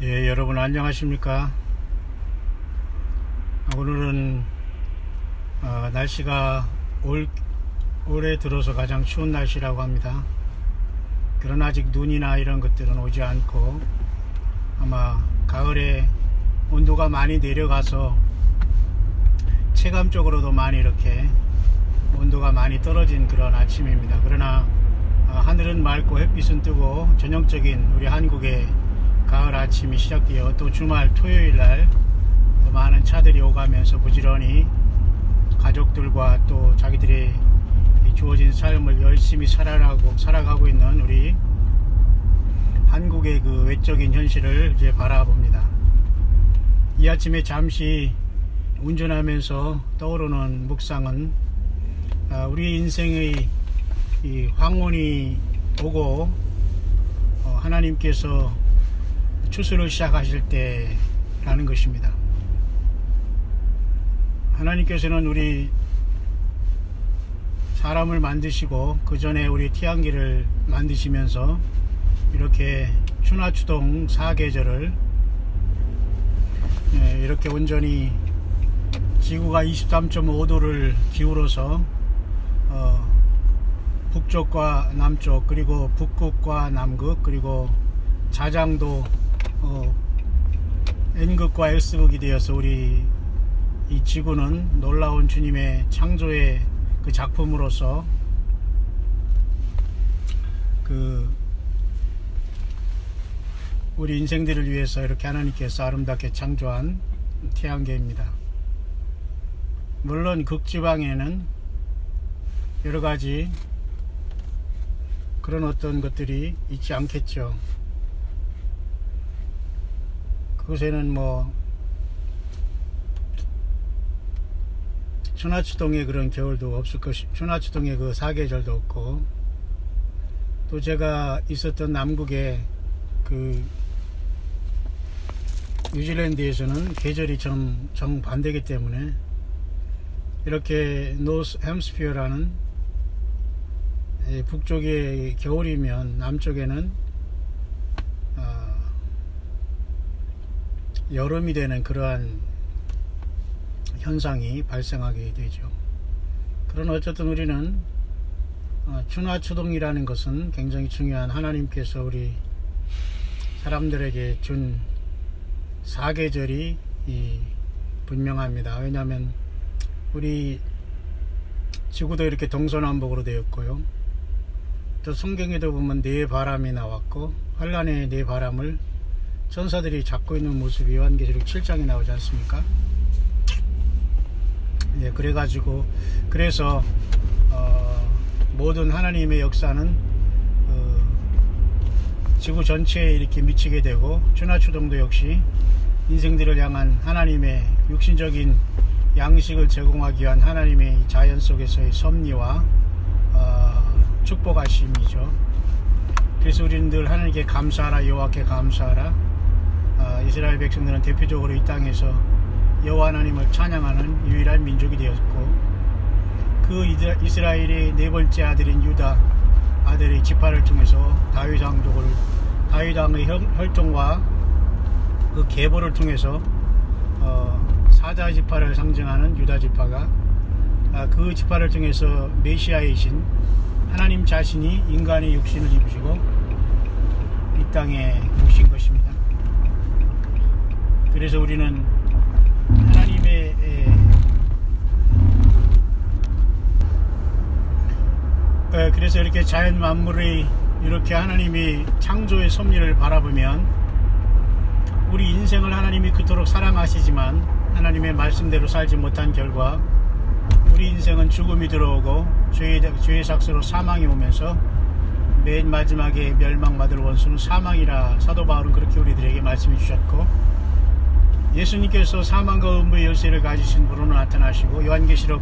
예, 여러분 안녕하십니까? 오늘은 날씨가 올해 들어서 가장 추운 날씨라고 합니다. 그러나 아직 눈이나 이런 것들은 오지 않고 아마 가을에 온도가 많이 내려가서 체감적으로도 많이 이렇게 온도가 많이 떨어진 그런 아침입니다. 그러나 하늘은 맑고 햇빛은 뜨고 전형적인 우리 한국의 가을 아침이 시작되어 또 주말 토요일날 많은 차들이 오가면서 부지런히 가족들과 또 자기들이 주어진 삶을 열심히 살아가고 있는 우리 한국의 그 외적인 현실을 이제 바라봅니다. 이 아침에 잠시 운전하면서 떠오르는 묵상은 우리 인생의 이 황혼이 오고 하나님께서 추수를 시작하실 때라는 것입니다. 하나님께서는 우리 사람을 만드시고 그 전에 우리 태양계를 만드시면서 이렇게 추나추동 4계절을 이렇게 온전히 지구가 23.5도를 기울어서 북쪽과 남쪽 그리고 북극과 남극 그리고 자장도 N극과 S극이 되어서 우리 이 지구는 놀라운 주님의 창조의 그 작품으로서 우리 인생들을 위해서 이렇게 하나님께서 아름답게 창조한 태양계입니다. 물론 극지방에는 여러가지 그런 어떤 것들이 있지 않겠죠. 그곳에는 뭐 추나추동의 그런 겨울도 없을 것이, 추나추동의 그 4계절도 없고, 또 제가 있었던 남극의 그 뉴질랜드에서는 계절이 정반대이기 때문에 이렇게 노스 햄스피어라는 북쪽에 겨울이면 남쪽에는 여름이 되는 그러한 현상이 발생하게 되죠. 그러나 어쨌든 우리는 추나추동이라는 것은 굉장히 중요한 하나님께서 우리 사람들에게 준 4계절이 분명합니다. 왜냐하면 우리 지구도 이렇게 동서남북으로 되었고요. 또 성경에도 보면 네 바람이 나왔고 환란의 네 바람을 천사들이 잡고 있는 모습이 요한계시록 7장에 나오지 않습니까? 예, 그래서 모든 하나님의 역사는 지구 전체에 이렇게 미치게 되고 추나추동도 역시 인생들을 향한 하나님의 육신적인 양식을 제공하기 위한 하나님의 자연 속에서의 섭리와 축복하심이죠. 그래서 우리는 늘 하나님께 감사하라, 여호와께 감사하라. 이스라엘 백성들은 대표적으로 이 땅에서 여호와 하나님을 찬양하는 유일한 민족이 되었고, 그 이스라엘의 네 번째 아들인 유다 아들의 지파를 통해서 다윗 왕의 혈통과 그 계보를 통해서 사자 지파를 상징하는 유다 지파가 그 지파를 통해서 메시아이신 하나님 자신이 인간의 육신을 입으시고 이 땅에 오신 것입니다. 그래서 우리는 하나님의 그래서 이렇게 자연 만물의 이렇게 하나님이 창조의 섭리를 바라보면 우리 인생을 하나님이 그토록 사랑하시지만 하나님의 말씀대로 살지 못한 결과 우리 인생은 죽음이 들어오고 죄의 삭스로 사망이 오면서 맨 마지막에 멸망받을 원수는 사망이라 사도 바울은 그렇게 우리들에게 말씀해 주셨고, 예수님께서 사망과 음부의 열쇠를 가지신 분으로 나타나시고 요한계시록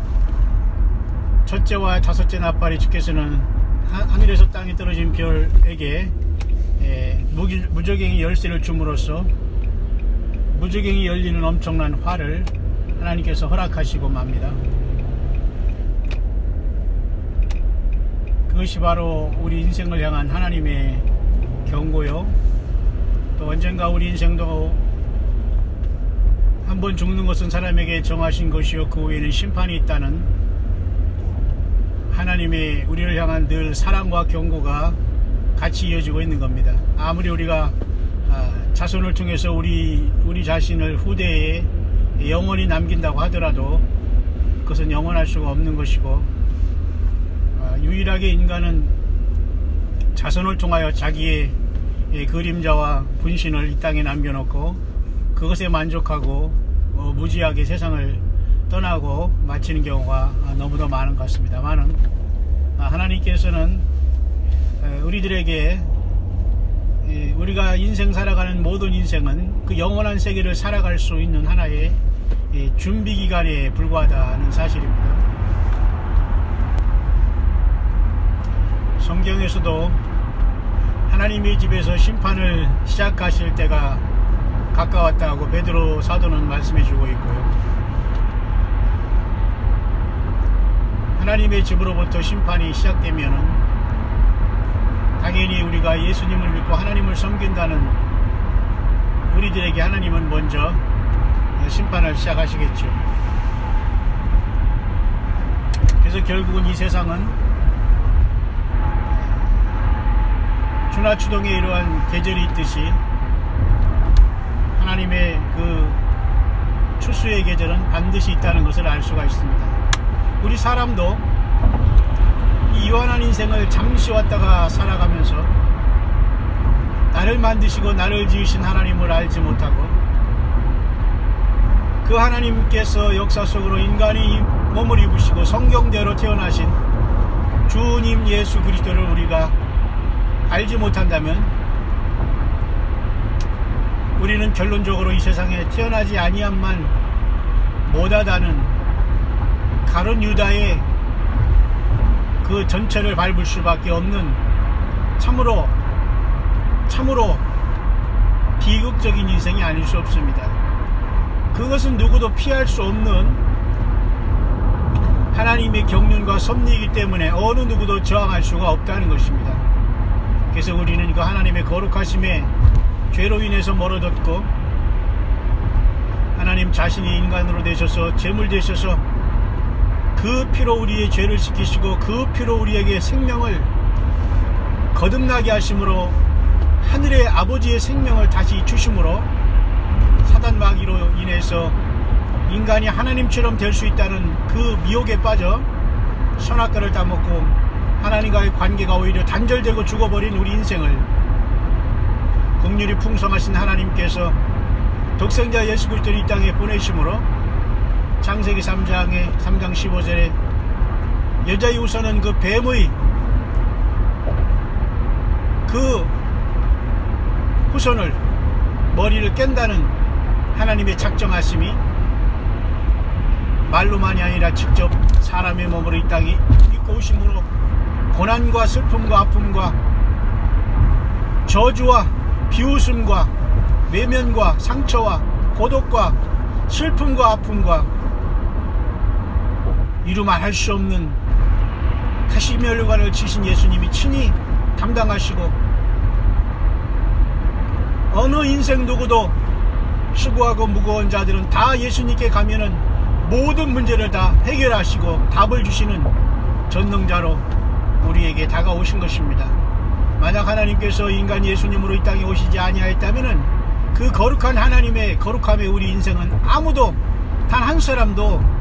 첫째와 다섯째 나팔이 주께서는 하늘에서 땅에 떨어진 별에게 무저갱이 열쇠를 줌으로써 무저갱이 열리는 엄청난 화를 하나님께서 허락하시고 맙니다. 그것이 바로 우리 인생을 향한 하나님의 경고요, 또 언젠가 우리 인생도 한 번 죽는 것은 사람에게 정하신 것이요 그 후에는 심판이 있다는 하나님의 우리를 향한 늘 사랑과 경고가 같이 이어지고 있는 겁니다. 아무리 우리가 자손을 통해서 우리 자신을 후대에 영원히 남긴다고 하더라도 그것은 영원할 수가 없는 것이고, 유일하게 인간은 자손을 통하여 자기의 그림자와 분신을 이 땅에 남겨놓고 그것에 만족하고 무지하게 세상을 떠나고 마치는 경우가 너무도 많은 것 같습니다만은, 하나님께서는 우리들에게 우리가 인생 살아가는 모든 인생은 그 영원한 세계를 살아갈 수 있는 하나의 준비기간에 불과하다는 사실입니다. 성경에서도 하나님의 집에서 심판을 시작하실 때가 가까웠다고 베드로 사도는 말씀해주고 있고요. 하나님의 집으로부터 심판이 시작되면은 당연히 우리가 예수님을 믿고 하나님을 섬긴다는 우리들에게 하나님은 먼저 심판을 시작하시겠죠. 그래서 결국은 이 세상은 추나추동에 이러한 계절이 있듯이 하나님의 그 추수의 계절은 반드시 있다는 것을 알 수가 있습니다. 우리 사람도 이 유한한 인생을 잠시 왔다가 살아가면서 나를 만드시고 나를 지으신 하나님을 알지 못하고 그 하나님께서 역사 속으로 인간이 몸을 입으시고 성경대로 태어나신 주님 예수 그리스도를 우리가 알지 못한다면 우리는 결론적으로 이 세상에 태어나지 아니함만 못하다는 가룟 유다의 그 전체를 밟을 수밖에 없는 참으로 비극적인 인생이 아닐 수 없습니다. 그것은 누구도 피할 수 없는 하나님의 경륜과 섭리이기 때문에 어느 누구도 저항할 수가 없다는 것입니다. 그래서 우리는 그 하나님의 거룩하심에 죄로 인해서 멀어졌고 하나님 자신이 인간으로 되셔서 제물 되셔서 그 피로 우리의 죄를 씻기시고 그 피로 우리에게 생명을 거듭나게 하심으로 하늘의 아버지의 생명을 다시 주심으로 사단 마귀로 인해서 인간이 하나님처럼 될 수 있다는 그 미혹에 빠져 선악과를 따먹고 하나님과의 관계가 오히려 단절되고 죽어버린 우리 인생을 긍휼이 풍성하신 하나님께서 독생자 예수 그리스도를 이 땅에 보내심으로 창세기 3장 15절에 여자의 우선은 그 뱀의 그 후손을 머리를 깬다는 하나님의 작정하심이 말로만이 아니라 직접 사람의 몸으로 이 땅에 입고 오심으로 고난과 슬픔과 아픔과 저주와 비웃음과 외면과 상처와 고독과 슬픔과 아픔과 이루 말할 수 없는 가시면류관을 치신 예수님이 친히 담당하시고 어느 인생 누구도 수고하고 무거운 자들은 다 예수님께 가면은 모든 문제를 다 해결하시고 답을 주시는 전능자로 우리에게 다가오신 것입니다. 만약 하나님께서 인간 예수님으로 이 땅에 오시지 아니하였다면은 그 거룩한 하나님의 거룩함에 우리 인생은 아무도 단 한 사람도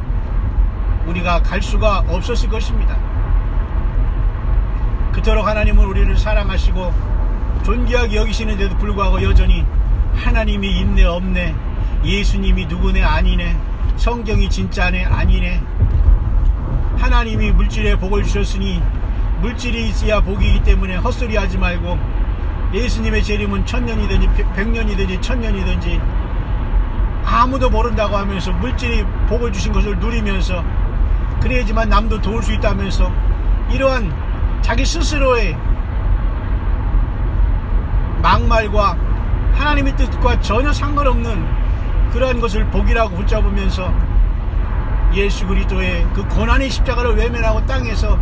우리가 갈 수가 없었을 것입니다. 그토록 하나님은 우리를 사랑하시고 존귀하게 여기시는데도 불구하고 여전히 하나님이 있네 없네, 예수님이 누구네 아니네, 성경이 진짜네 아니네, 하나님이 물질에 복을 주셨으니 물질이 있어야 복이기 때문에 헛소리 하지 말고 예수님의 재림은 1000년이든지 100년이든지 1000년이든지 아무도 모른다고 하면서 물질이 복을 주신 것을 누리면서 그래야지만 남도 도울 수 있다면서 이러한 자기 스스로의 막말과 하나님의 뜻과 전혀 상관없는 그러한 것을 복이라고 붙잡으면서 예수 그리스도의 그 고난의 십자가를 외면하고 땅에서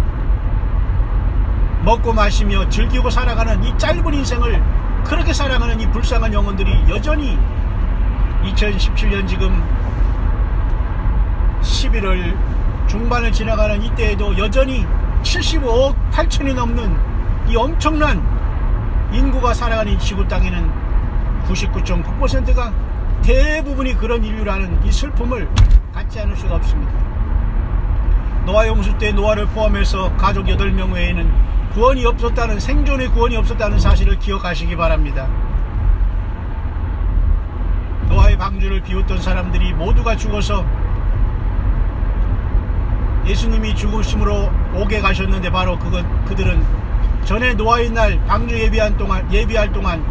먹고 마시며 즐기고 살아가는 이 짧은 인생을 그렇게 사랑하는 이 불쌍한 영혼들이 여전히 2017년 지금 11월 중반을 지나가는 이때에도 여전히 75억 8천이 넘는 이 엄청난 인구가 살아가는 이 지구 땅에는 99.9%가 대부분이 그런 인류라는 이 슬픔을 갖지 않을 수가 없습니다. 노아 홍수 때 노아를 포함해서 가족 8명 외에는 구원이 없었다는, 생존의 구원이 없었다는 사실을 기억하시기 바랍니다. 노아의 방주를 비웃던 사람들이 모두가 죽어서 예수님이 죽으심으로 옥에 가셨는데 바로 그들은 전에 노아의 날 방주 예비할 동안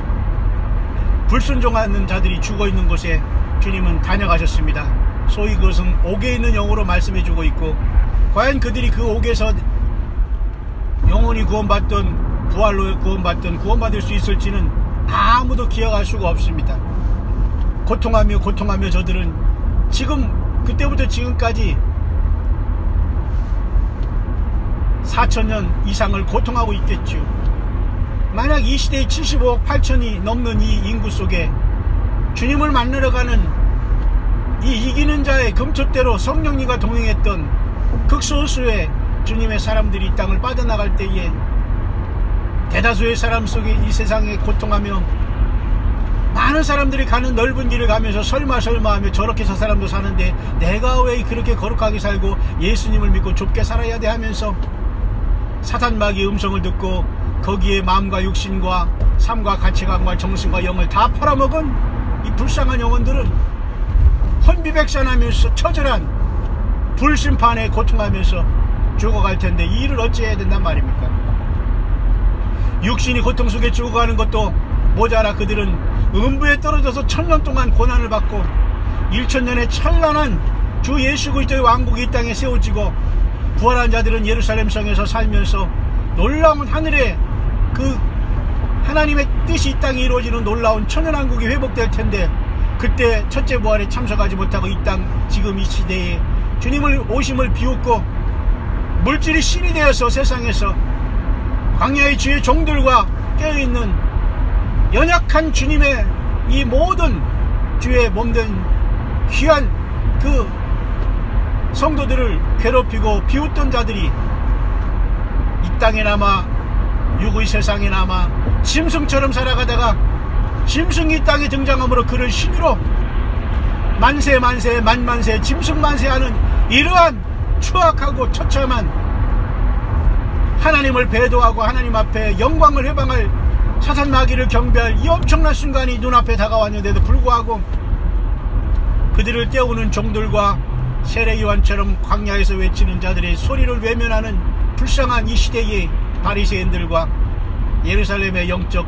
불순종하는 자들이 죽어있는 곳에 주님은 다녀가셨습니다. 소위 그것은 옥에 있는 영으로 말씀해주고 있고, 과연 그들이 그 옥에서 영혼이 구원받던, 부활로 구원받던, 구원받을 수 있을지는 아무도 기억할 수가 없습니다. 고통하며 저들은 지금 그때부터 지금까지 4,000년 이상을 고통하고 있겠죠. 만약 이 시대에 75억 8천이 넘는 이 인구 속에 주님을 만나러 가는 이 이기는 자의 금토대로 성령님과 동행했던 극소수의 주님의 사람들이 이 땅을 빠져나갈 때에 대다수의 사람 속에 이 세상에 고통하며 많은 사람들이 가는 넓은 길을 가면서 설마 하며 저렇게 저 사람도 사는데 내가 왜 그렇게 거룩하게 살고 예수님을 믿고 좁게 살아야 돼 하면서 사탄 마귀의 음성을 듣고 거기에 마음과 육신과 삶과 가치관과 정신과 영을 다 팔아먹은 이 불쌍한 영혼들은 혼비백산하면서 처절한 불심판에 고통하면서 죽어갈 텐데 이 일을 어찌해야 된단 말입니까? 육신이 고통 속에 죽어가는 것도 모자라 그들은 음부에 떨어져서 1000년 동안 고난을 받고 1000년의 찬란한 주 예수 그리스도의 왕국이 이 땅에 세워지고 부활한 자들은 예루살렘 성에서 살면서 놀라운 하늘의 그 하나님의 뜻이 이 땅에 이루어지는 놀라운 천연왕국이 회복될 텐데, 그때 첫째 부활에 참석하지 못하고 이 땅 지금 이 시대에 주님을 오심을 비웃고 물질이 신이 되어서 세상에서 광야의 주의 종들과 깨어있는 연약한 주님의 이 모든 주의 몸된 귀한 그 성도들을 괴롭히고 비웃던 자들이 이 땅에 남아 육의 세상에 남아 짐승처럼 살아가다가 짐승이 이 땅에 등장함으로 그를 신으로 만세 만만세 짐승만세하는 이러한 추악하고 처참한 하나님을 배도하고 하나님 앞에 영광을 회방할 사탄 마귀를 경배할 이 엄청난 순간이 눈앞에 다가왔는데도 불구하고 그들을 깨우는 종들과 세례 요한처럼 광야에서 외치는 자들의 소리를 외면하는 불쌍한 이 시대의 바리새인들과 예루살렘의 영적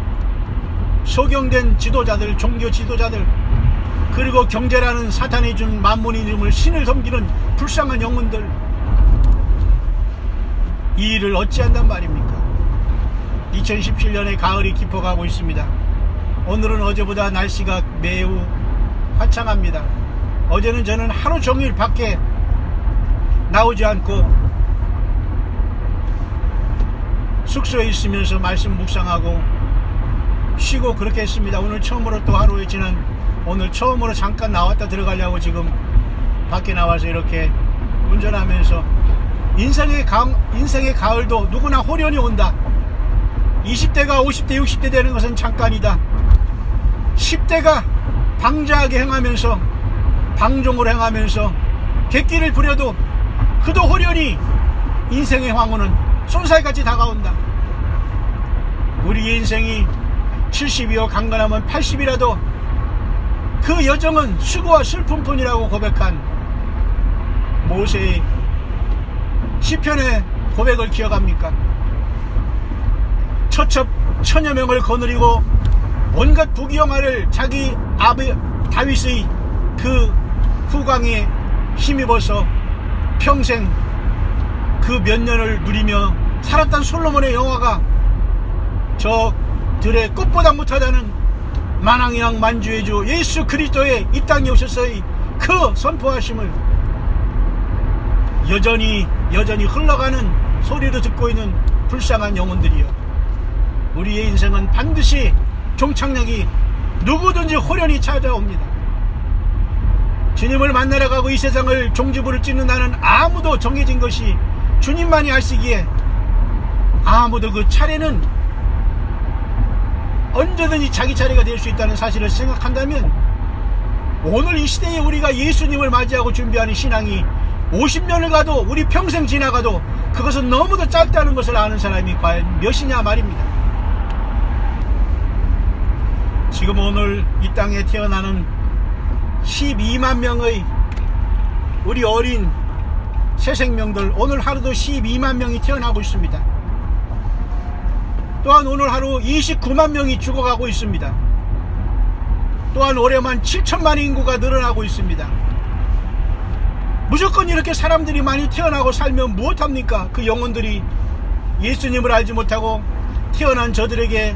소경된 지도자들, 종교 지도자들, 그리고 경제라는 사탄이 준 만몬의 이름을 신을 섬기는 불쌍한 영혼들, 이 일을 어찌한단 말입니까? 2017년의 가을이 깊어가고 있습니다. 오늘은 어제보다 날씨가 매우 화창합니다. 어제는 저는 하루 종일 밖에 나오지 않고 숙소에 있으면서 말씀 묵상하고 쉬고 그렇게 했습니다. 오늘 처음으로 또 하루에 지난 오늘 처음으로 잠깐 나왔다 들어가려고 지금 밖에 나와서 이렇게 운전하면서 인생의 가을도 누구나 호련히 온다. 20대가 50대 60대 되는 것은 잠깐이다. 10대가 방자하게 행하면서 방종으로 행하면서 객기를 부려도 그도 호련히 인생의 황혼은 손살같이 다가온다. 우리의 인생이 70이요 강건하면 80이라도 그 여정은 수고와 슬픔뿐이라고 고백한 모세의 시편의 고백을 기억합니까? 처첩 천여 명을 거느리고 온갖 부귀영화를 자기 아비 다윗의 그 후광에 힘입어서 평생 그 몇 년을 누리며 살았던 솔로몬의 영화가 저 들의 꽃보다 못하다는 만왕의 왕 만주의 주 예수 그리스도의 이 땅에 오셔서의 그 선포하심을 여전히 흘러가는 소리를 듣고 있는 불쌍한 영혼들이여, 우리의 인생은 반드시 종착역이 누구든지 호련히 찾아옵니다. 주님을 만나러 가고 이 세상을 종지부를 찍는다는 아무도 정해진 것이 주님만이 아시기에 아무도 그 차례는 언제든지 자기 차례가 될 수 있다는 사실을 생각한다면 오늘 이 시대에 우리가 예수님을 맞이하고 준비하는 신앙이 50년을 가도 우리 평생 지나가도 그것은 너무도 짧다는 것을 아는 사람이 과연 몇이냐 말입니다. 지금 오늘 이 땅에 태어나는 12만 명의 우리 어린 새 생명들, 오늘 하루도 12만 명이 태어나고 있습니다. 또한 오늘 하루 29만 명이 죽어가고 있습니다. 또한 올해만 7천만 인구가 늘어나고 있습니다. 무조건 이렇게 사람들이 많이 태어나고 살면 무엇합니까? 그 영혼들이 예수님을 알지 못하고 태어난 저들에게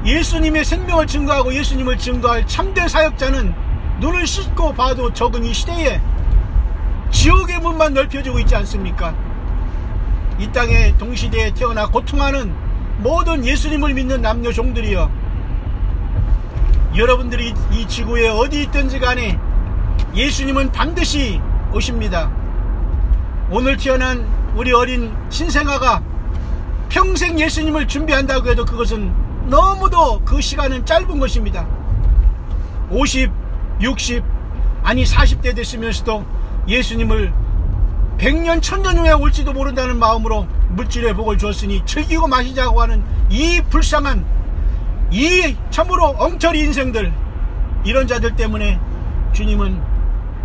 예수님의 생명을 증거하고 예수님을 증거할 참된 사역자는 눈을 씻고 봐도 적은 이 시대에 지옥의 문만 넓혀지고 있지 않습니까? 이 땅에 동시대에 태어나 고통하는 모든 예수님을 믿는 남녀 종들이여, 여러분들이 이 지구에 어디 있든지 간에 예수님은 반드시 오십니다. 오늘 태어난 우리 어린 신생아가 평생 예수님을 준비한다고 해도 그것은 너무도 그 시간은 짧은 것입니다. 50, 60, 아니 40대 됐으면서도 예수님을 100년, 1000년 후에 올지도 모른다는 마음으로 물질의 복을 주었으니 즐기고 마시자고 하는 이 불쌍한, 이 참으로 엉터리 인생들, 이런 자들 때문에 주님은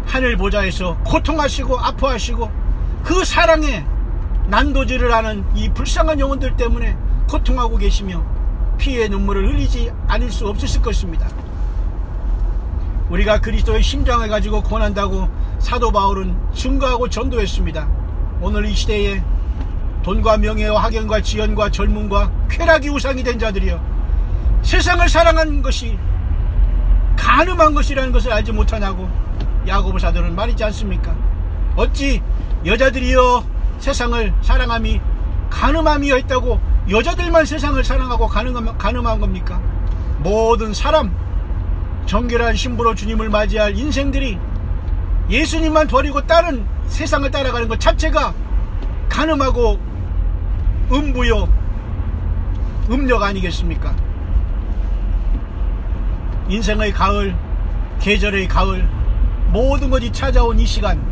하늘 보좌에서 고통하시고 아파하시고 그 사랑에 난도질을 하는 이 불쌍한 영혼들 때문에 고통하고 계시며 피의 눈물을 흘리지 않을 수 없으실 것입니다. 우리가 그리스도의 심장을 가지고 권한다고 사도 바울은 증거하고 전도했습니다. 오늘 이 시대에 돈과 명예와 학연과 지연과 젊음과 쾌락이 우상이 된 자들이여, 세상을 사랑하는 것이 간음한 것이라는 것을 알지 못하냐고 야고보 사도는 말이지 않습니까? 어찌 여자들이여 세상을 사랑함이 간음함이여 했다고 여자들만 세상을 사랑하고 간음한 겁니까? 모든 사람, 정결한 신부로 주님을 맞이할 인생들이 예수님만 버리고 다른 세상을 따라가는 것 자체가 간음하고 음부요, 음력 아니겠습니까? 인생의 가을, 계절의 가을, 모든 것이 찾아온 이 시간,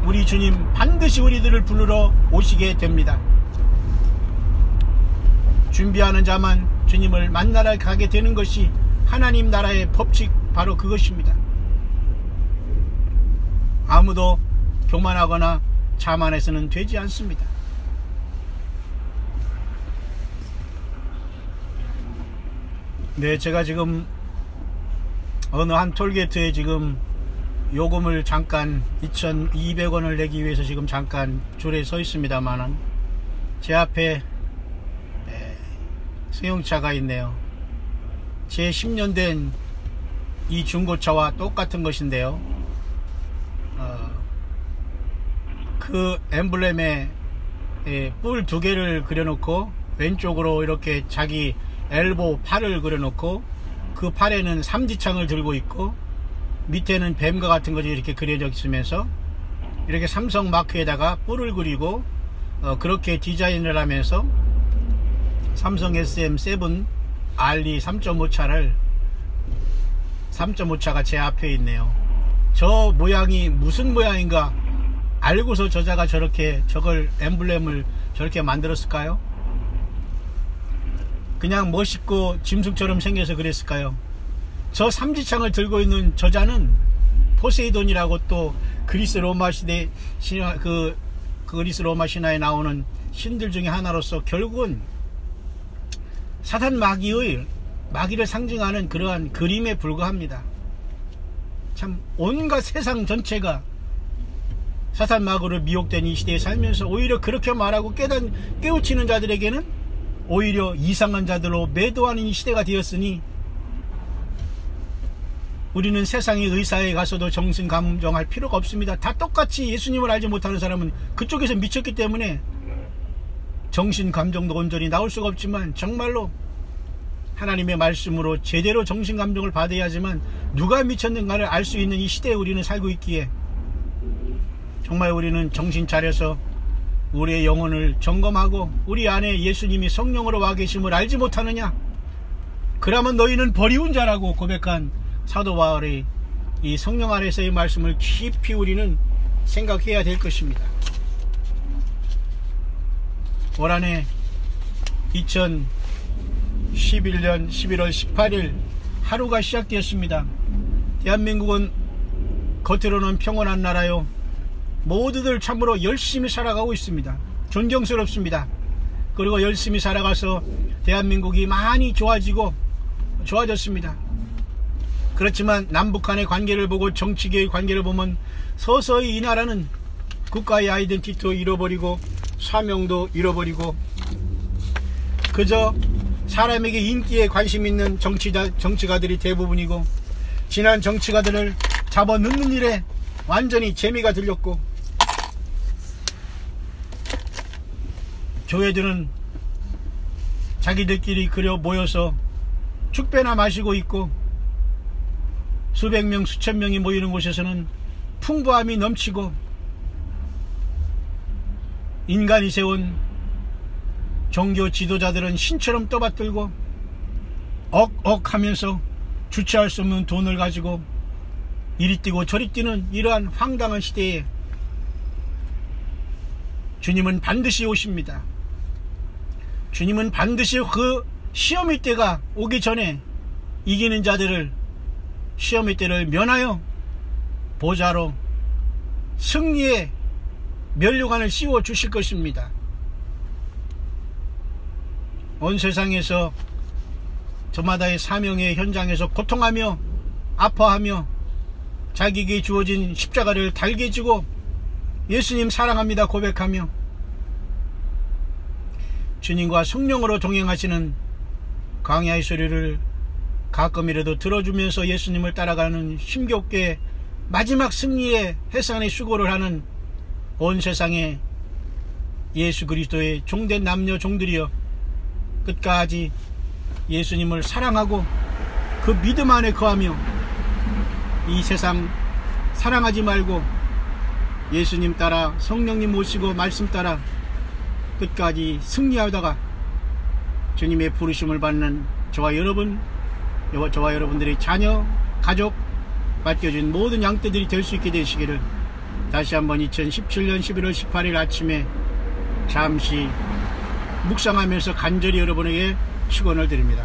우리 주님 반드시 우리들을 부르러 오시게 됩니다. 준비하는 자만 주님을 만나러 가게 되는 것이 하나님 나라의 법칙, 바로 그것입니다. 아무도 교만하거나 자만해서는 되지 않습니다. 네, 제가 지금 어느 한 톨게이트에 지금 요금을 잠깐 2,200원을 내기 위해서 지금 잠깐 줄에 서 있습니다만은 제 앞에 승용차가 있네요. 제 10년 된 이 중고차와 똑같은 것인데요, 그 엠블렘에 뿔 2개를 그려놓고 왼쪽으로 이렇게 자기 엘보 팔을 그려놓고 그 팔에는 삼지창을 들고 있고 밑에는 뱀과 같은 것이 이렇게 그려져 있으면서 이렇게 삼성 마크에다가 뿔을 그리고 그렇게 디자인을 하면서 삼성 SM7 RE 3.5차가 제 앞에 있네요. 저 모양이 무슨 모양인가 알고서 저자가 저걸 엠블렘을 저렇게 만들었을까요? 그냥 멋있고 짐승처럼 생겨서 그랬을까요? 저 삼지창을 들고 있는 저자는 포세이돈이라고 또 그리스 로마 시대 신화, 그리스 로마 신화에 나오는 신들 중에 하나로서 결국은 사탄 마귀를 상징하는 그러한 그림에 불과합니다. 참 온갖 세상 전체가 사탄 마귀로 미혹된 이 시대에 살면서 오히려 그렇게 말하고 깨우치는 자들에게는 오히려 이상한 자들로 매도하는 이 시대가 되었으니, 우리는 세상의 의사에 가서도 정신감정할 필요가 없습니다. 다 똑같이 예수님을 알지 못하는 사람은 그쪽에서 미쳤기 때문에 정신감정도 온전히 나올 수가 없지만, 정말로 하나님의 말씀으로 제대로 정신감동을 받아야지만 누가 미쳤는가를 알 수 있는 이 시대에 우리는 살고 있기에 정말 우리는 정신 차려서 우리의 영혼을 점검하고 우리 안에 예수님이 성령으로 와 계심을 알지 못하느냐? 그러면 너희는 버리운 자라고 고백한 사도 바울의 이 성령 안에서의 말씀을 깊이 우리는 생각해야 될 것입니다. 올 한해 2011년 11월 18일 하루가 시작되었습니다. 대한민국은 겉으로는 평온한 나라요, 모두들 참으로 열심히 살아가고 있습니다. 존경스럽습니다. 그리고 열심히 살아가서 대한민국이 많이 좋아졌습니다. 그렇지만 남북한의 관계를 보고 정치계의 관계를 보면 서서히 이 나라는 국가의 아이덴티티도 잃어버리고 사명도 잃어버리고 그저 사람에게 인기에 관심 있는 정치가들이 대부분이고, 지난 정치가들을 잡아넣는 일에 완전히 재미가 들렸고, 교회들은 자기들끼리 그려 모여서 축배나 마시고 있고, 수백 명 수천 명이 모이는 곳에서는 풍부함이 넘치고, 인간이 세운 종교 지도자들은 신처럼 떠받들고 억억 하면서 주체할 수 없는 돈을 가지고 이리 뛰고 저리 뛰는 이러한 황당한 시대에 주님은 반드시 오십니다. 주님은 반드시 그 시험의 때가 오기 전에 이기는 자들을 시험의 때를 면하여 보좌로 승리의 면류관을 씌워 주실 것입니다. 온 세상에서 저마다의 사명의 현장에서 고통하며 아파하며 자기에게 주어진 십자가를 달게 지고 예수님 사랑합니다 고백하며 주님과 성령으로 동행하시는 광야의 소리를 가끔이라도 들어주면서 예수님을 따라가는 힘겹게 마지막 승리의 해산의 수고를 하는 온 세상의 예수 그리스도의 종된 남녀 종들이여, 끝까지 예수님을 사랑하고 그 믿음 안에 거하며 이 세상 사랑하지 말고 예수님 따라 성령님 모시고 말씀 따라 끝까지 승리하다가 주님의 부르심을 받는 저와 여러분들의 자녀, 가족, 맡겨진 모든 양떼들이 될 수 있게 되시기를 다시 한번 2017년 11월 18일 아침에 잠시 묵상하면서 간절히 여러분에게 축원을 드립니다.